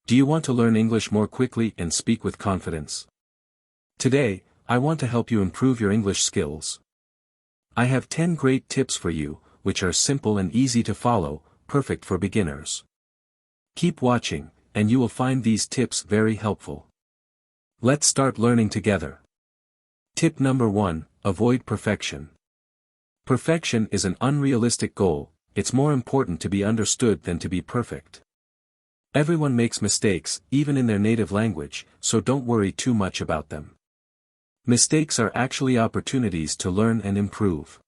Do you want to learn English more quickly and speak with confidence? Today, I want to help you improve your English skills. I have 10 great tips for you, which are simple and easy to follow, perfect for beginners. Keep watching, and you will find these tips very helpful. Let's start learning together. Tip number 1, avoid perfection. Perfection is an unrealistic goal. It's more important to be understood than to be perfect. Everyone makes mistakes, even in their native language, so don't worry too much about them. Mistakes are actually opportunities to learn and improve.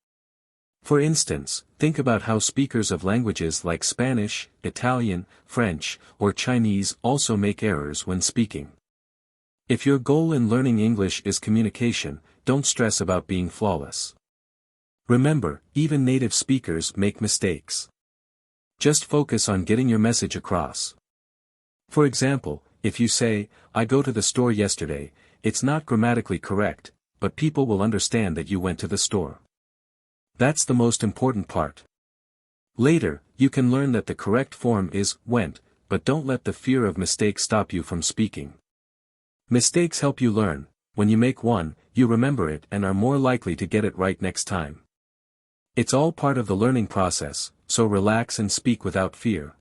For instance, think about how speakers of languages like Spanish, Italian, French, or Chinese also make errors when speaking. If your goal in learning English is communication, don't stress about being flawless. Remember, even native speakers make mistakes. Just focus on getting your message across. For example, if you say, "I go to the store yesterday," it's not grammatically correct, but people will understand that you went to the store. That's the most important part. Later, you can learn that the correct form is went, but don't let the fear of mistakes stop you from speaking. Mistakes help you learn. When you make one, you remember it and are more likely to get it right next time. It's all part of the learning process, so relax and speak without fear.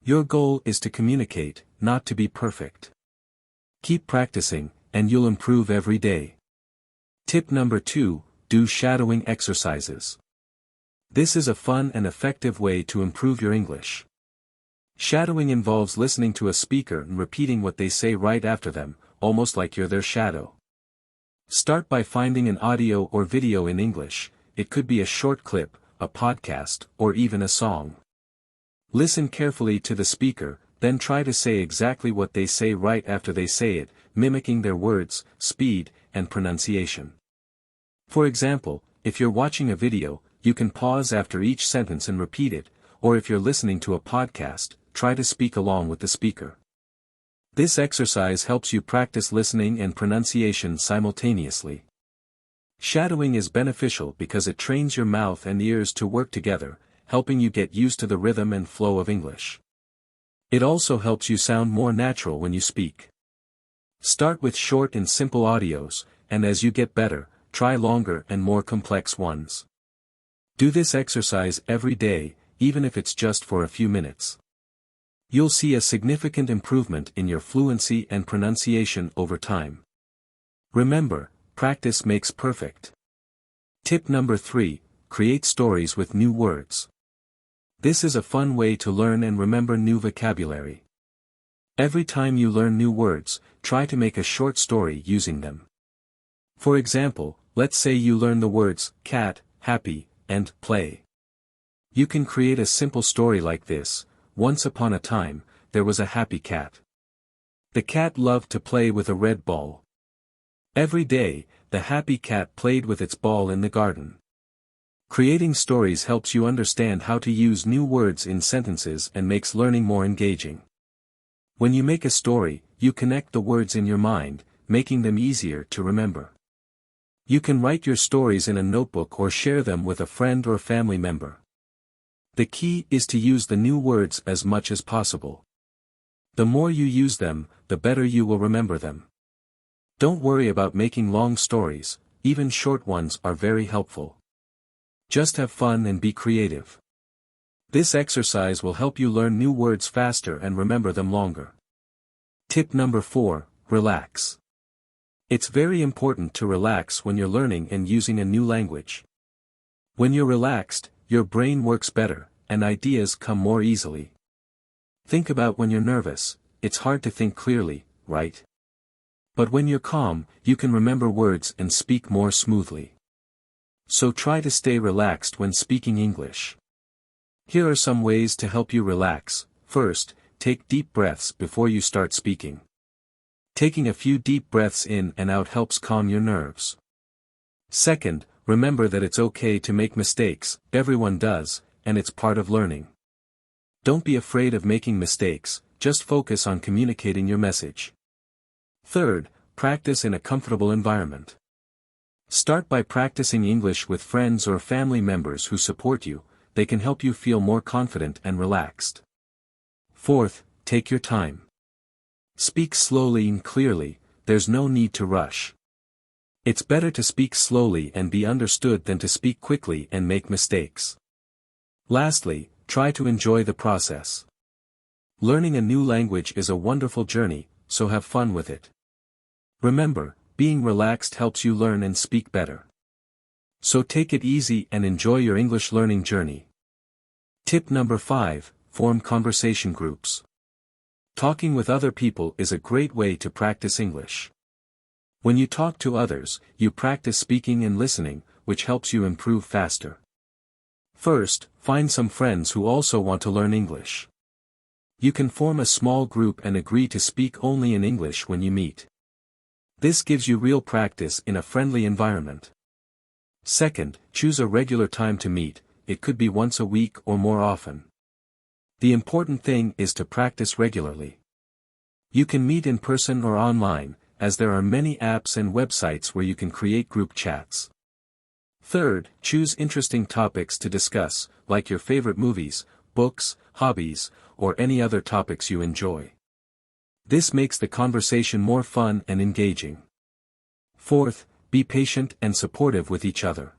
Your goal is to communicate, not to be perfect. Keep practicing, and you'll improve every day. Tip number 2, do shadowing exercises. This is a fun and effective way to improve your English. Shadowing involves listening to a speaker and repeating what they say right after them, almost like you're their shadow. Start by finding an audio or video in English. It could be a short clip, a podcast, or even a song. Listen carefully to the speaker, then try to say exactly what they say right after they say it, mimicking their words, speed, and pronunciation. For example, if you're watching a video, you can pause after each sentence and repeat it, or if you're listening to a podcast, try to speak along with the speaker. This exercise helps you practice listening and pronunciation simultaneously. Shadowing is beneficial because it trains your mouth and ears to work together, helping you get used to the rhythm and flow of English. It also helps you sound more natural when you speak. Start with short and simple audios, and as you get better, try longer and more complex ones. Do this exercise every day, even if it's just for a few minutes. You'll see a significant improvement in your fluency and pronunciation over time. Remember, practice makes perfect. Tip number 3, create stories with new words. This is a fun way to learn and remember new vocabulary. Every time you learn new words, try to make a short story using them. For example, let's say you learn the words cat, happy, and play. You can create a simple story like this. Once upon a time, there was a happy cat. The cat loved to play with a red ball. Every day, the happy cat played with its ball in the garden. Creating stories helps you understand how to use new words in sentences and makes learning more engaging. When you make a story, you connect the words in your mind, making them easier to remember. You can write your stories in a notebook or share them with a friend or family member. The key is to use the new words as much as possible. The more you use them, the better you will remember them. Don't worry about making long stories, even short ones are very helpful. Just have fun and be creative. This exercise will help you learn new words faster and remember them longer. Tip number 4, relax. It's very important to relax when you're learning and using a new language. When you're relaxed, your brain works better, and ideas come more easily. Think about when you're nervous. It's hard to think clearly, right? But when you're calm, you can remember words and speak more smoothly. So try to stay relaxed when speaking English. Here are some ways to help you relax. First, take deep breaths before you start speaking. Taking a few deep breaths in and out helps calm your nerves. Second, remember that it's okay to make mistakes, everyone does, and it's part of learning. Don't be afraid of making mistakes, just focus on communicating your message. Third, practice in a comfortable environment. Start by practicing English with friends or family members who support you. They can help you feel more confident and relaxed. Fourth, take your time. Speak slowly and clearly, there's no need to rush. It's better to speak slowly and be understood than to speak quickly and make mistakes. Lastly, try to enjoy the process. Learning a new language is a wonderful journey, so have fun with it. Remember, being relaxed helps you learn and speak better. So take it easy and enjoy your English learning journey. Tip number 5, form conversation groups. Talking with other people is a great way to practice English. When you talk to others, you practice speaking and listening, which helps you improve faster. First, find some friends who also want to learn English. You can form a small group and agree to speak only in English when you meet. This gives you real practice in a friendly environment. Second, choose a regular time to meet, it could be once a week or more often. The important thing is to practice regularly. You can meet in person or online, as there are many apps and websites where you can create group chats. Third, choose interesting topics to discuss, like your favorite movies, books, hobbies, or any other topics you enjoy. This makes the conversation more fun and engaging. Fourth, be patient and supportive with each other.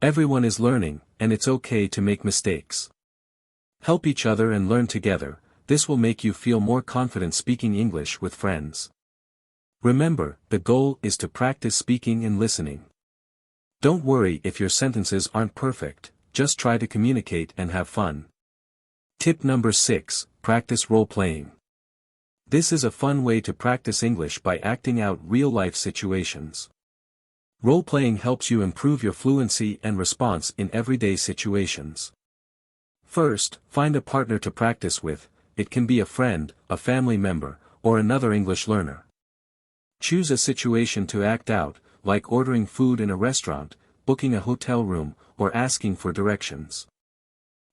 Everyone is learning, and it's okay to make mistakes. Help each other and learn together, this will make you feel more confident speaking English with friends. Remember, the goal is to practice speaking and listening. Don't worry if your sentences aren't perfect, just try to communicate and have fun. Tip number 6, practice role-playing. This is a fun way to practice English by acting out real-life situations. Role-playing helps you improve your fluency and response in everyday situations. First, find a partner to practice with, it can be a friend, a family member, or another English learner. Choose a situation to act out, like ordering food in a restaurant, booking a hotel room, or asking for directions.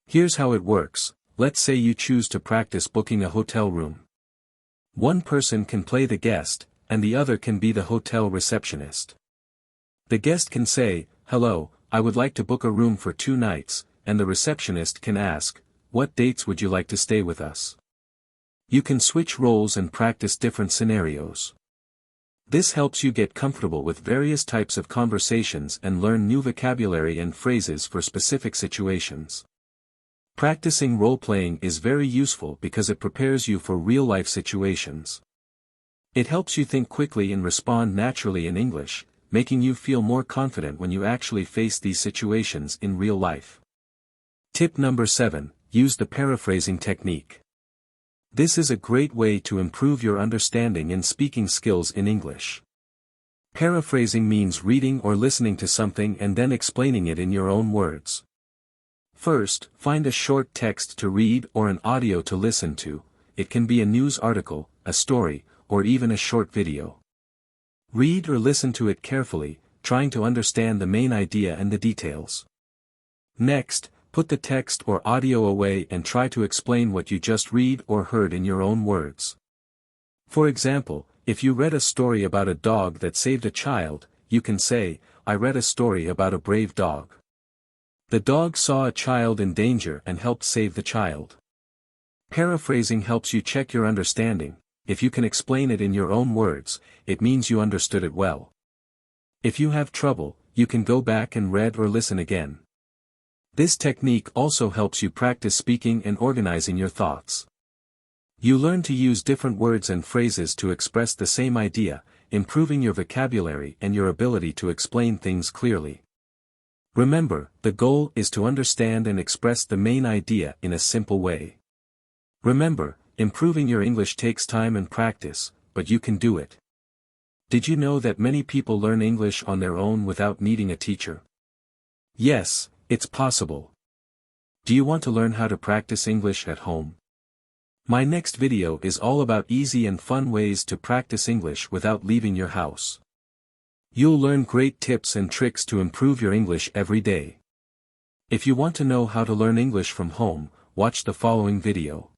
Here's how it works, let's say you choose to practice booking a hotel room. One person can play the guest, and the other can be the hotel receptionist. The guest can say, "Hello, I would like to book a room for 2 nights," and the receptionist can ask, "What dates would you like to stay with us?" You can switch roles and practice different scenarios. This helps you get comfortable with various types of conversations and learn new vocabulary and phrases for specific situations. Practicing role-playing is very useful because it prepares you for real-life situations. It helps you think quickly and respond naturally in English, making you feel more confident when you actually face these situations in real life. Tip number 7, use the paraphrasing technique. This is a great way to improve your understanding and speaking skills in English. Paraphrasing means reading or listening to something and then explaining it in your own words. First, find a short text to read or an audio to listen to, it can be a news article, a story, or even a short video. Read or listen to it carefully, trying to understand the main idea and the details. Next, put the text or audio away and try to explain what you just read or heard in your own words. For example, if you read a story about a dog that saved a child, you can say, "I read a story about a brave dog. The dog saw a child in danger and helped save the child." Paraphrasing helps you check your understanding. If you can explain it in your own words, it means you understood it well. If you have trouble, you can go back and read or listen again. This technique also helps you practice speaking and organizing your thoughts. You learn to use different words and phrases to express the same idea, improving your vocabulary and your ability to explain things clearly. Remember, the goal is to understand and express the main idea in a simple way. Remember, improving your English takes time and practice, but you can do it. Did you know that many people learn English on their own without needing a teacher? Yes, it's possible. Do you want to learn how to practice English at home? My next video is all about easy and fun ways to practice English without leaving your house. You'll learn great tips and tricks to improve your English every day. If you want to know how to learn English from home, watch the following video.